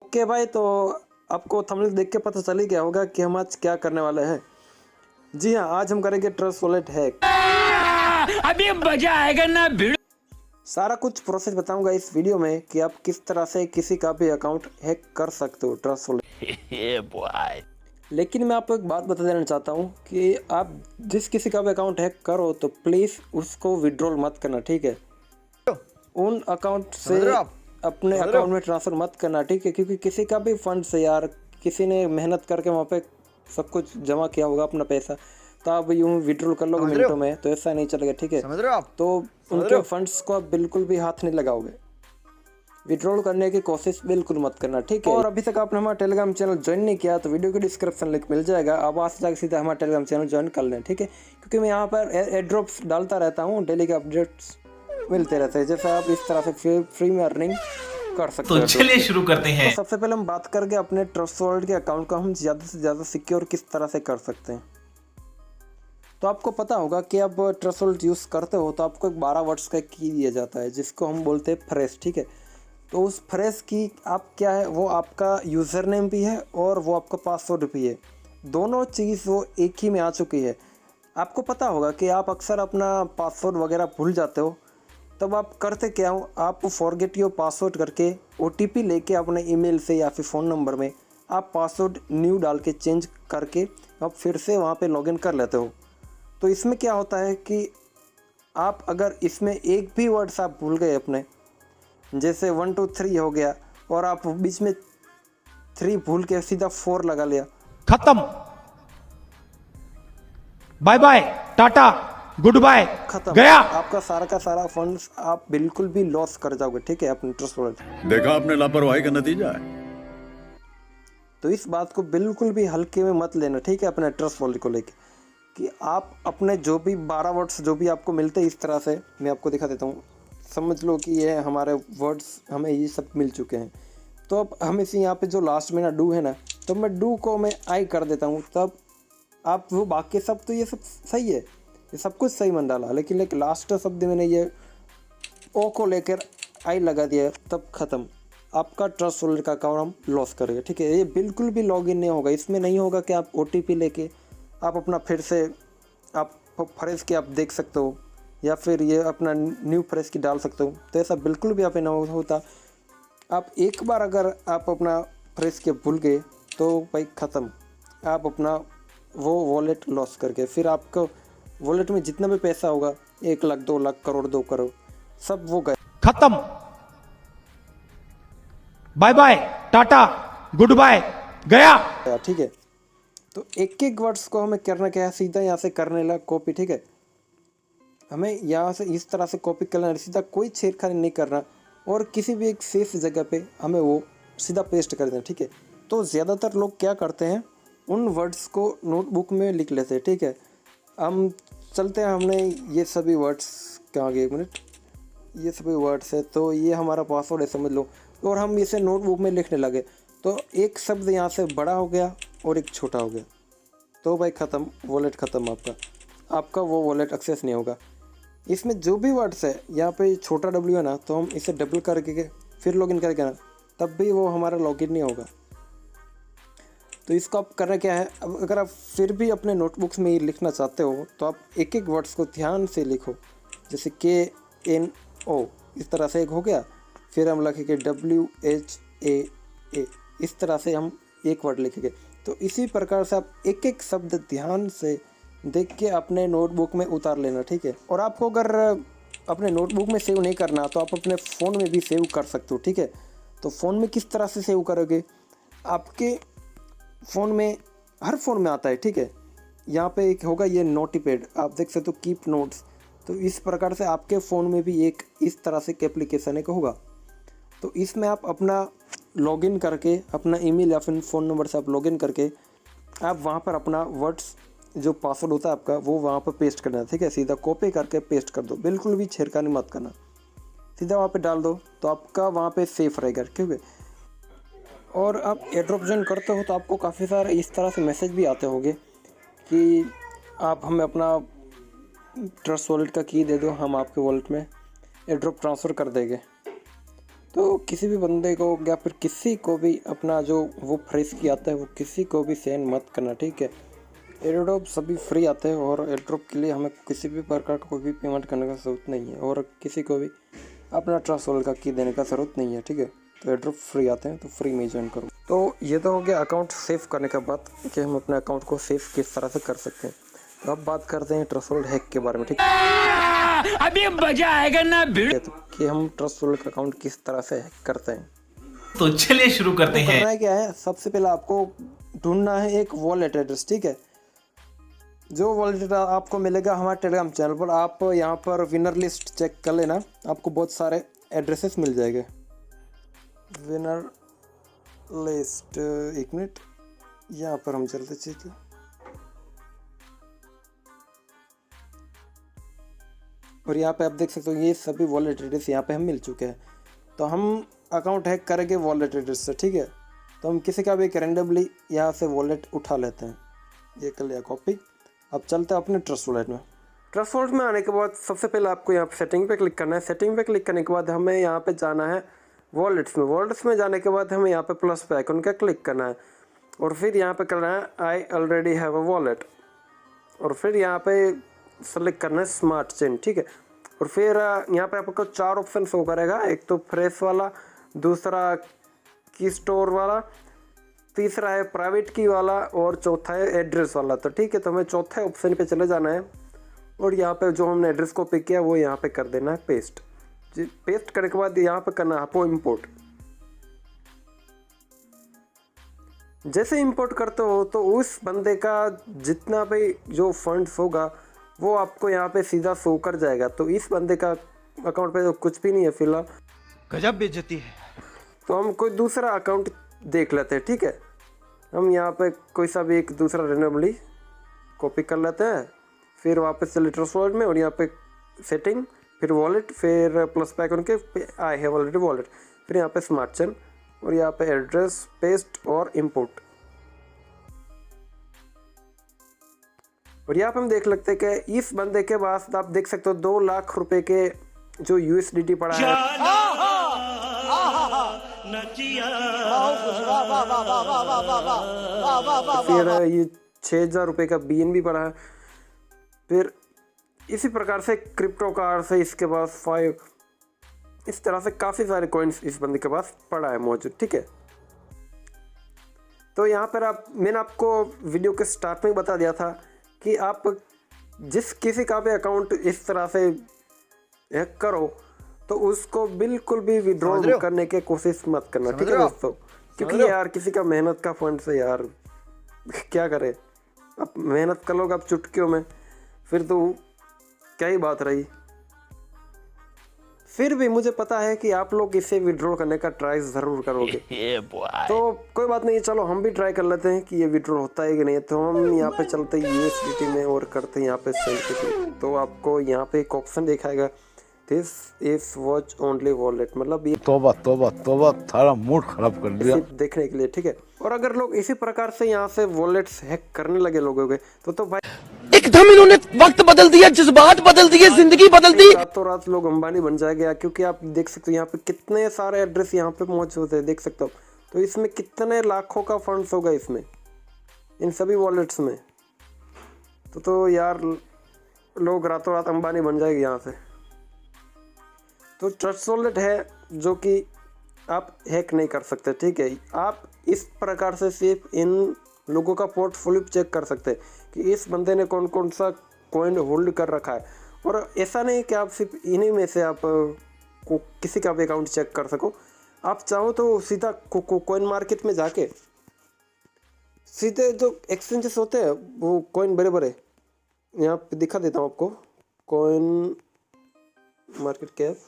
Okay भाई, तो आपको थंबनेल देख के पता चल ही गया होगा कि हम आज क्या करने वाले हैं। जी हाँ, आज हम करेंगे ट्रस्ट वॉलेट हैक। अभी मजा आएगा ना भिड़ो। सारा कुछ प्रोसेस बताऊंगा इस वीडियो में कि आप किस तरह से किसी का भी अकाउंट हैक कर सकते हो ट्रस्ट वॉलेट। लेकिन मैं आपको एक बात बता देना चाहता हूँ कि आप जिस किसी का भी अकाउंट हैक करो तो प्लीज़ उसको विड्रॉल मत करना, ठीक है। उन अकाउंट से अपने अकाउंट में ट्रांसफ़र मत करना, ठीक है, क्योंकि किसी का भी फंड से यार किसी ने मेहनत करके वहाँ पे सब कुछ जमा किया होगा अपना पैसा, तो आप यूँ विड्रॉल कर लोगे मिनटों में, तो ऐसा नहीं चलेगा, ठीक है। समझ रहे हो आप? तो उनके फंड्स को आप बिल्कुल भी हाथ नहीं लगाओगे, विड्रॉल करने की कोशिश बिल्कुल मत करना, ठीक है। और अभी तक आपने हमारा टेलीग्राम चैनल ज्वाइन नहीं किया तो वीडियो के डिस्क्रिप्शन लिंक मिल जाएगा, आप वहाँ से जाकर सीधा हमारा टेलीग्राम चैनल ज्वाइन कर लें, ठीक है। क्योंकि मैं यहाँ पर एयर ड्रॉप्स डालता रहता हूँ, डेली के अपडेट्स मिलते रहते हैं, जैसे आप इस तरह से फ्री में अर्निंग कर सकते हो। तो चलिए शुरू करते हैं। तो सबसे पहले हम बात करके अपने ट्रस्ट वॉलेट के अकाउंट को हम ज़्यादा से ज़्यादा सिक्योर किस तरह से कर सकते हैं। तो आपको पता होगा कि आप ट्रस्ट वॉलेट यूज़ करते हो तो आपको एक 12 वर्ड्स का की दिया जाता है जिसको हम बोलते हैं फ्रेश, ठीक है। तो उस फ्रेश की आप क्या है, वो आपका यूज़र नेम भी है और वो आपका पासवर्ड भी है, दोनों चीज़ वो एक ही में आ चुकी है। आपको पता होगा कि आप अक्सर अपना पासवर्ड वगैरह भूल जाते हो, तब आप करते क्या हो, आप फॉरगेट योर पासवर्ड करके OTP लेके अपने ईमेल से या फिर फ़ोन नंबर में आप पासवर्ड न्यू डाल के चेंज करके आप फिर से वहाँ पे लॉगिन कर लेते हो। तो इसमें क्या होता है कि आप अगर इसमें एक भी वर्ड्स आप भूल गए अपने, जैसे 1 2 3 हो गया और आप बीच में 3 भूल के सीधा 4 लगा लिया, खत्म, bye bye, tata, goodbye, खत्म, गया। आपका सारा का सारा फंड्स आप बिल्कुल भी लॉस कर जाओगे, ठीक है, अपने ट्रस्ट वॉलेट। देखा आपने लापरवाही का नतीजा है। तो इस बात को बिल्कुल भी हल्के में मत लेना, ठीक है, अपने ट्रस्ट वॉलेट को लेके, कि आप अपने जो भी 12 वर्ड्स जो भी आपको मिलते हैं इस तरह से, मैं आपको दिखा देता हूँ। समझ लो कि ये हमारे वर्ड्स हमें ये सब मिल चुके हैं। तो अब हम इसी यहाँ पे जो लास्ट में ना डू है ना, तो मैं डू को मैं आई कर देता हूँ, तब आप वो बाकी सब तो ये सब सही है, ये सब कुछ सही मन डाला, लेकिन लास्ट शब्द मैंने ये ओ को लेकर आई लगा दिया, तब ख़त्म, आपका ट्रस्ट वॉलेट का अकाउंट हम लॉस करेंगे, ठीक है। ये बिल्कुल भी लॉगिन नहीं होगा, इसमें नहीं होगा कि आप OTP लेके आप अपना फिर से आप फ्रेश की आप देख सकते हो या फिर ये अपना न्यू फ्रेश की डाल सकते हो, तो ऐसा बिल्कुल भी आप नहीं होता। आप एक बार अगर आप अपना फ्रेश के भूल गए तो भाई ख़त्म, आप अपना वो वॉलेट लॉस करके फिर आपको वॉलेट में जितना भी पैसा होगा 1 लाख 2 लाख करोड़ 2 करोड़ सब वो गए, खत्म, bye bye, tata, goodbye, गया, ठीक है। तो एक एक वर्ड्स को हमें करना क्या है, सीधा यहाँ से करने लगा कॉपी, ठीक है। हमें यहाँ से इस तरह से कॉपी करना है, सीधा कोई छेड़खानी नहीं करना और किसी भी एक सेफ जगह पे हमें वो सीधा पेस्ट कर देना, ठीक है। तो ज़्यादातर लोग क्या करते हैं, उन वर्ड्स को नोटबुक में लिख लेते हैं, ठीक है। हम चलते हैं, हमने ये सभी वर्ड्स कहाँ गए, 1 मिनट, ये सभी वर्ड्स है, तो ये हमारा पासवर्ड है समझ लो, और हम इसे नोटबुक में लिखने लगे, तो एक शब्द यहाँ से बड़ा हो गया और एक छोटा हो गया, तो भाई ख़त्म, वॉलेट ख़त्म, आपका वो वॉलेट एक्सेस नहीं होगा। इसमें जो भी वर्ड्स है यहाँ पे छोटा W है ना, तो हम इसे डबल करके फिर लॉगिन करके ना, तब भी वो हमारा लॉगिन नहीं होगा। तो इसको आप करना क्या है, अब अगर आप फिर भी अपने नोटबुक्स में ये लिखना चाहते हो तो आप एक एक वर्ड्स को ध्यान से लिखो, जैसे KNO इस तरह से एक हो गया, फिर हम लिखेंगे WHAA, इस तरह से हम एक वर्ड लिखेंगे। तो इसी प्रकार से आप एक एक शब्द ध्यान से देख के अपने नोटबुक में उतार लेना, ठीक है। और आपको अगर अपने नोटबुक में सेव नहीं करना तो आप अपने फ़ोन में भी सेव कर सकते हो, ठीक है। तो फ़ोन में किस तरह से सेव करोगे, आपके फ़ोन में हर फ़ोन में आता है, ठीक है। यहाँ पे एक होगा ये नोटिपैड, आप देख सकते हो कीप नोट्स, तो इस प्रकार से आपके फ़ोन में भी एक इस तरह से एप्लीकेशन एक होगा। तो इसमें आप अपना लॉगिन करके अपना ईमेल या फिर फ़ोन नंबर से आप लॉगिन करके आप वहाँ पर अपना वर्ड्स जो पासवर्ड होता है आपका वो वहाँ पर पेस्ट करना है, ठीक है। सीधा कॉपी करके पेस्ट कर दो, बिल्कुल भी छेड़खानी मत करना, सीधा वहाँ पे डाल दो, तो आपका वहाँ पे सेफ रहेगा, ठीक है। और आप एयरड्रॉप ज्वाइन करते हो तो आपको काफ़ी सारे इस तरह से मैसेज भी आते होंगे कि आप हमें अपना ट्रस्ट वॉलेट का की दे दो, हम आपके वॉलेट में एयरड्रॉप ट्रांसफ़र कर देंगे। तो किसी भी बंदे को या फिर किसी को भी अपना जो वो फ्रेश की आता है वो किसी को भी सेंड मत करना, ठीक है। एयरड्रॉप सभी फ्री आते हैं और एयरड्रॉप के लिए हमें किसी भी प्रकार का कोई भी पेमेंट करने का ज़रूरत नहीं है और किसी को भी अपना ट्रस्ट वॉलेट का की देने का ज़रूरत नहीं है, ठीक है। तो एयरड्रॉप फ्री आते हैं तो फ्री में ज्वाइन करो। तो ये तो हो गया अकाउंट सेव करने का बात कि हम अपने अकाउंट को सेव किस तरह से कर सकते हैं। तो अब बात करते हैं ट्रस्ट वॉलेट हैक के बारे में, ठीक है। अभी मजा आएगा ना भिड़ो। तो कि हम ट्रस्ट वॉलेट का अकाउंट किस तरह से हैक करते हैं। तो चलिए शुरू करते हैं। करना है क्या है, सबसे पहले आपको ढूंढना है एक वॉलेट एड्रेस, ठीक है। जो वॉलेट आपको मिलेगा हमारे टेलीग्राम चैनल पर, आप यहाँ पर विनर लिस्ट चेक कर लेना, आपको बहुत सारे एड्रेसेस मिल जाएंगे। विनर लिस्ट, एक मिनट, यहाँ पर हम चलते चलते और यहाँ पे आप देख सकते हो ये सभी वॉलेट एड्रेस यहाँ पे हम मिल चुके हैं। तो हम अकाउंट हैक करेंगे वॉलेट एड्रेस से, ठीक है। तो हम किसी का भी एक रैंडमली यहाँ से वॉलेट उठा लेते हैं, ये कर लिया कॉपी। अब चलते हैं अपने ट्रस्ट वॉलेट में। ट्रस्ट वॉलेट में आने के बाद सबसे पहले आपको यहाँ पे सेटिंग पे क्लिक करना है। सेटिंग पे क्लिक करने के बाद हमें यहाँ पे जाना है वॉलेट्स में। वॉलेट्स में जाने के बाद हमें यहाँ पे प्लस पे आइकन का क्लिक करना है और फिर यहाँ पे करना है I already have a wallet और फिर यहाँ पे सेलेक्ट करना है स्मार्ट चेन, ठीक है। और फिर यहाँ पे आपको 4 ऑप्शन शो करेगा, एक तो फ्रेश वाला, दूसरा की स्टोर वाला, तीसरा है प्राइवेट की वाला और चौथा है एड्रेस वाला। तो ठीक है, तो हमें चौथे ऑप्शन पे चले जाना है और यहाँ पे जो हमने एड्रेस को पिक किया वो यहाँ पे कर देना है पेस्ट। पेस्ट करने के बाद यहाँ पे करना है आपको इंपोर्ट। जैसे इंपोर्ट करते हो तो उस बंदे का जितना भी जो फंड्स होगा वो आपको यहाँ पे सीधा शो कर जाएगा। तो इस बंदे का अकाउंट पे तो कुछ भी नहीं है फिलहाल, गजब बेइज्जती है। तो हम कोई दूसरा अकाउंट देख लेते हैं, ठीक है। हम यहाँ पे कोई सा भी एक दूसरा रेंडमली कॉपी कर लेते हैं, फिर वापस चले ट्रस्ट वॉलेट में और यहाँ पे सेटिंग, फिर वॉलेट, फिर प्लस पे आइकन के आई हैव ऑलरेडी वॉलेट, फिर यहाँ पे स्मार्ट चेन और यहाँ पे एड्रेस, पेस्ट और इंपोर्ट। और यहाँ पे हम देख लगते हैं कि इस बंदे के पास आप देख सकते हो 2 लाख रुपए के जो USDT पड़ा है, फिर ये 6,000 रुपये का BNB पड़ा है। फिर इसी प्रकार से क्रिप्टो कार्ड से इसके पास 5, इस तरह से काफ़ी सारे कॉइन्स इस बंदे के पास पड़ा है मौजूद, ठीक है। तो यहाँ पर मैंने आपको वीडियो के स्टार्ट में बता दिया था कि आप जिस किसी का भी अकाउंट इस तरह से हैक करो तो उसको बिल्कुल भी विड्रॉ करने की कोशिश मत करना, ठीक है दोस्तों। क्योंकि यार किसी का मेहनत का फंड से यार क्या करे, अब मेहनत कर लोगे आप चुटकियों में, फिर तो क्या ही बात रही। फिर भी मुझे पता है कि आप लोग इसे विड्रॉ करने का ट्राई ज़रूर करोगे। तो कोई बात नहीं, चलो हम भी ट्राई कर लेते हैं कि ये विड्रॉ होता है कि नहीं। तो हम यहाँ पे चलते हैं USDT में और करते हैं यहाँ पे सेंड पे। तो आपको यहाँ पे एक ऑप्शन दिखाएगा, this is watch only wallet, मतलब ये तौबा तौबा तौबा, थारा मूड खराब कर दिया। देखने के लिए, ठीक है। और अगर लोग इसी प्रकार से यहाँ से वॉलेट्स हैक करने लगे लोगों के तो भाई एकदम इन्होंने वक्त बदल दिया, जज्बात बदल दिए, जिंदगी बदल दी। रातों रात लोग अंबानी बन जाएंगे, क्योंकि आप देख सकते हो यहाँ पे कितने सारे एड्रेस यहाँ पे मौजूद है, देख सकते हो। तो इसमें कितने लाखों का फंड्स होगा इसमें, इन सभी वॉलेट्स में। तो यार लोग रातों रात अंबानी बन जाएंगे यहाँ से। तो ट्रस्ट वॉलेट है जो कि आप हैक नहीं कर सकते, ठीक है। आप इस प्रकार से सिर्फ इन लोगों का पोर्टफोलियो चेक कर सकते हैं कि इस बंदे ने कौन कौन सा कॉइन होल्ड कर रखा है। और ऐसा नहीं कि आप सिर्फ इन्हीं में से आप को किसी का भी अकाउंट चेक कर सको। आप चाहो तो सीधा कॉइन मार्केट में जाके सीधे जो एक्सचेंजेस होते हैं वो कॉइन बड़े बड़े यहाँ पे दिखा देता हूँ आपको, कॉइन मार्केट कैप।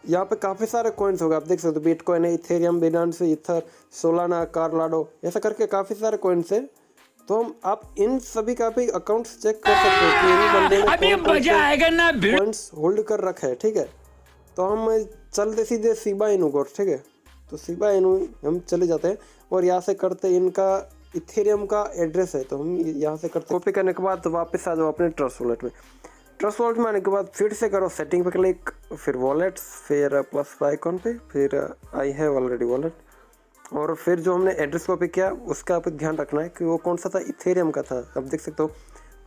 यहाँ पे काफ़ी सारे कॉइन्स होगा, आप देख सकते हो। बिटकॉइन है, इथेरियम, बिनांस, इथर, सोलाना, कार्लाडो, ऐसा करके काफ़ी सारे कॉइन्स है। तो हम आप इन सभी का भी अकाउंट्स चेक कर सकते हो कि इन बंदे ने कॉइन्स होल्ड कर रखा है, ठीक है। तो हम चलते सीधे शिबा इनू को, ठीक है। तो शिबा इनू हम चले जाते हैं और यहाँ से करते इनका इथेरियम का एड्रेस है, तो हम यहाँ से करते कॉपी करने के बाद वापस आ जाओ अपने ट्रस्ट वॉलेट में। ट्रस्ट वॉलेट में आने के बाद फिर से करो सेटिंग पे क्लिक, फिर वॉलेट्स, फिर प्लस आइकॉन पे, फिर आई हैव ऑलरेडी वॉलेट, और फिर जो हमने एड्रेस कॉपी किया उसका आप ध्यान रखना है कि वो कौन सा था, इथेरियम का था, आप देख सकते हो।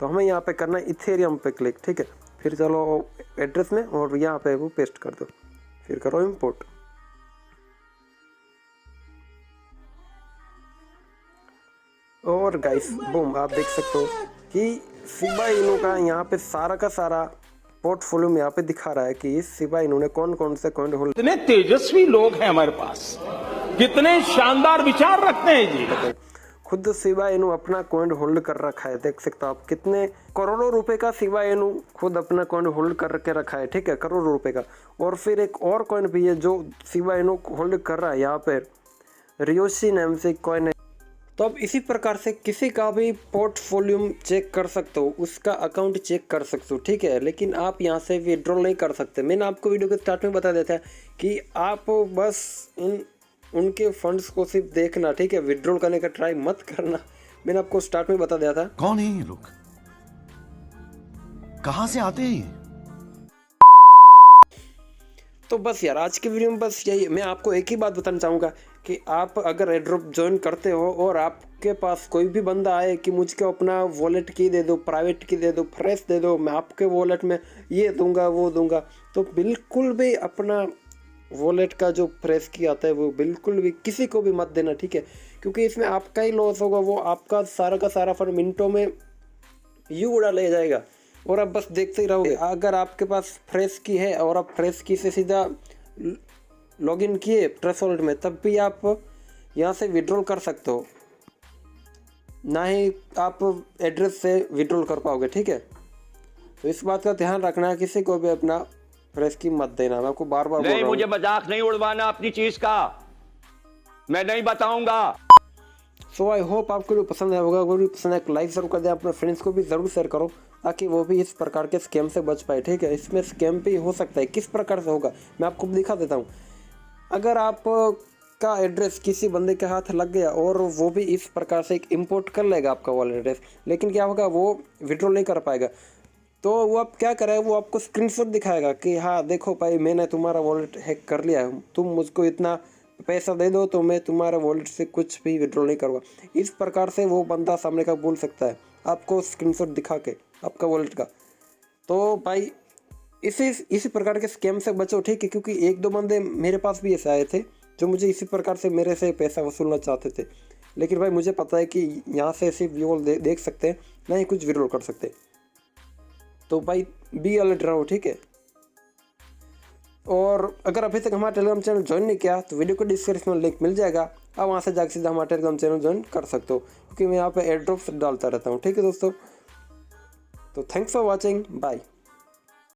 तो हमें यहाँ पे करना है इथेरियम पे क्लिक, ठीक है। फिर चलो एड्रेस में और यहाँ पे वो पेस्ट कर दो, फिर करो इंपोर्ट। और गाइस बूम, आप देख सकते हो कि शिबा इनू का यहाँ पे सारा का सारा पोर्टफोलियो में यहाँ पे दिखा रहा है कि इस शिबा इनू ने कौन कौन से कॉइन होल्ड। कितने तेजस्वी लोग हैं हमारे पास, कितने शानदार विचार रखते हैं जी। खुद शिबा इनू अपना कॉइन होल्ड कर रखा है, देख सकते हो आप, कितने करोड़ों रुपए का शिबा इनू खुद अपना कॉइन होल्ड करके रखा है, ठीक है, करोड़ों रुपए का। और फिर एक और कॉइन भी है जो शिबा इनू होल्ड कर रहा है, यहाँ पे रियोशी नाम से कॉइन है। तो अब इसी प्रकार से किसी का भी पोर्टफोलियो चेक कर सकते हो, उसका अकाउंट चेक कर सकते हो, ठीक है। लेकिन आप यहाँ से विड्रॉल नहीं कर सकते। मैंने आपको वीडियो के स्टार्ट में बता दिया था कि आप बस उनके फंड्स को सिर्फ देखना, ठीक है, विड्रॉल करने का ट्राई मत करना। मैंने आपको स्टार्ट में बता दिया था। कौन है ये लोग, कहां से आते हैं? तो बस यार आज की वीडियो में बस यही। मैं आपको एक ही बात बताना चाहूँगा कि आप अगर एयरड्रॉप ज्वाइन करते हो और आपके पास कोई भी बंदा आए कि मुझको अपना वॉलेट की दे दो, प्राइवेट की दे दो, फ्रेश दे दो, मैं आपके वॉलेट में ये दूंगा वो दूंगा, तो बिल्कुल भी अपना वॉलेट का जो फ्रेश की आता है वो बिल्कुल भी किसी को भी मत देना, ठीक है। क्योंकि इसमें आपका ही लॉस होगा, वो आपका सारा का सारा फंड मिनटों में यू उड़ा ले जाएगा और आप बस देखते ही रहोगे। अगर आपके पास फ्रेश की है और आप फ्रेश की से सीधा लॉगिन किए ट्रस्ट वॉलेट में, तब भी आप यहाँ से विड्रॉल कर सकते हो, ना ही आप एड्रेस से विड्रॉल कर पाओगे, ठीक है। तो इस बात का ध्यान रखना, किसी को भी अपना फ्रेश की मत देना। मैं आपको बार बार बोल रहा हूं। मुझे मजाक नहीं उड़वाना अपनी चीज का, मैं नहीं बताऊंगा। सो आई होप आपको जो पसंद आया होगा, वो भी पसंद है लाइक जरूर कर दें, अपने फ्रेंड्स को भी जरूर शेयर करो ताकि वो भी इस प्रकार के स्कैम से बच पाए, ठीक है। इसमें स्कैम भी हो सकता है, किस प्रकार से होगा मैं आपको दिखा देता हूँ। अगर आप का एड्रेस किसी बंदे के हाथ लग गया और वो भी इस प्रकार से एक इंपोर्ट कर लेगा आपका वॉलेट एड्रेस, लेकिन क्या होगा, वो विड्रॉल नहीं कर पाएगा। तो वो आप क्या करेगा, वो आपको स्क्रीनशॉट दिखाएगा कि हाँ देखो भाई, मैंने तुम्हारा वॉलेट हैक कर लिया है, तुम मुझको इतना पैसा दे दो तो मैं तुम्हारे वॉलेट से कुछ भी विड्रॉल नहीं करूँगा। इस प्रकार से वो बंदा सामने का बोल सकता है आपको स्क्रीनशॉट दिखा के आपका वॉलेट का। तो भाई इसी प्रकार के स्कैम से बचो, ठीक है। क्योंकि एक दो बंदे मेरे पास भी ऐसे आए थे जो मुझे इसी प्रकार से मेरे से पैसा वसूलना चाहते थे, लेकिन भाई मुझे पता है कि यहाँ से सिर्फ विड्रॉल देख सकते हैं, ना ही कुछ विड्रॉल कर सकते। तो भाई बी अलर्ट रहो, ठीक है। और अगर अभी तक हमारा टेलीग्राम चैनल ज्वाइन नहीं किया तो वीडियो को डिस्क्रिप्शन में लिंक मिल जाएगा, आप वहाँ से जाकर सीधा हमारा टेलीग्राम चैनल ज्वाइन कर सकते हो, क्योंकि मैं यहाँ पे एयर ड्रॉप्स डालता रहता हूँ, ठीक है दोस्तों। तो थैंक्स फॉर वॉचिंग, बाय।